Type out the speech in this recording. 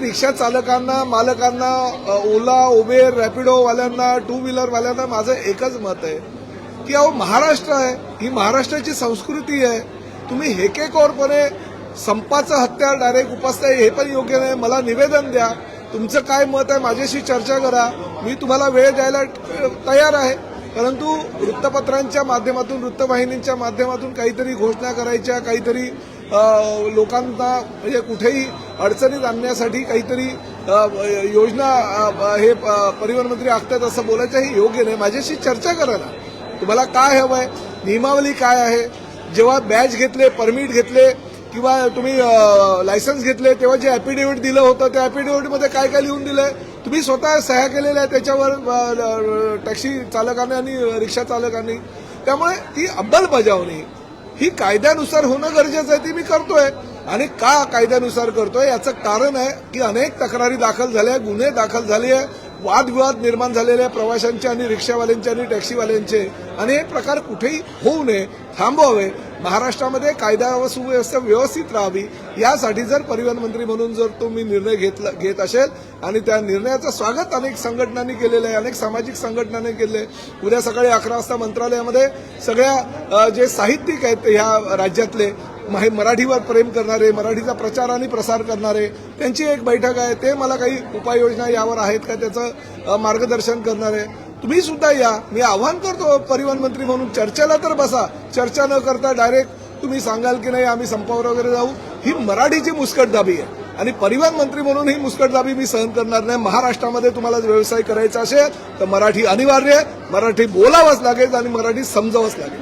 रिक्षा चालकांना, मालकांना, ओला, Uber, रॅपिडोवाल्यांना, to व्हीलरवाल्यांना माझं एकच मत आहे की अहो महाराष्ट्र आहे, ही महाराष्ट्राची संस्कृती आहे. तुम्ही हेकेखोरपणे संपाचं हत्यार डायरेक्ट उपासताय हे पण योग्य नाही. मला निवेदन द्या, तुमचं काय मत आहे माझ्याशी चर्चा करा, मी तुम्हाला वेळ द्यायला तयार आहे. परंतु वृत्तपत्रांच्या माध्यमातून, वृत्तवाहिनींच्या माध्यमातून काहीतरी घोषणा करायच्या, काहीतरी लोकांना म्हणजे कुठेही अडचणीत आणण्यासाठी काहीतरी योजना हे परिवहन मंत्री आखतात असं बोलायचं हे योग्य नाही. माझ्याशी चर्चा करा ना, तुम्हाला काय हवंय, नियमावली काय आहे. जेव्हा बॅच घेतले, परमिट घेतले किंवा तुम्ही लायसन्स घेतले तेव्हा जे ॲफिडेव्हिट दिलं होतं त्या ॲफिडेव्हिटमध्ये काय काय लिहून दिलंय, तुम्ही स्वतः सह्या केलेल्या आहे त्याच्यावर टॅक्सी चालकांनी आणि रिक्षा चालकांनी. त्यामुळे ती अंमलबजावणी ही कायद्यानुसार होणं गरजेचं आहे, ती मी करतोय. आणि का कायद्यानुसार करतोय याचं कारण आहे की अनेक तक्रारी दाखल झाल्या, गुन्हे दाखल झाले आहे, वादविवाद निर्माण झालेले आहे प्रवाशांचे आणि रिक्षावाल्यांचे आणि टॅक्सीवाल्यांचे. आणि हे प्रकार कुठेही होऊ नये, थांबवावे. महाराष्ट्रामध्ये कायदा व सुव्यवस्था व्यवस्थित राहावी यासाठी जर परिवहन मंत्री म्हणून जर तुम्ही निर्णय घेत असेल आणि त्या निर्णयाचं स्वागत अनेक संघटनांनी केलेलं आहे, अनेक सामाजिक संघटनांनी केले. उद्या सकाळी 11 वाजता मंत्रालयामध्ये सगळ्या जे साहित्यिक आहेत ह्या राज्यातले, मराठीवर प्रेम करणारे, मराठीचा प्रचार आणि प्रसार करणारे, त्यांची एक बैठक आहे. ते मला काही उपाययोजना यावर आहेत का त्याचं मार्गदर्शन करणारे. तुम्ही सुद्धा या, मी आव्हान करतो परिवहन मंत्री म्हणून, चर्चेला तर बसा. चर्चा न करता डायरेक्ट तुम्ही सांगाल की नाही आम्ही संपावर वगैरे जाऊ, ही मराठीची मुस्कटदाबी आहे. आणि परिवहन मंत्री म्हणून ही मुस्कटदाबी मी सहन करणार नाही. महाराष्ट्रामध्ये तुम्हाला व्यवसाय करायचा असेल तर मराठी अनिवार्य आहे, मराठी बोलावंच लागेल आणि मराठी समजावंच लागेल.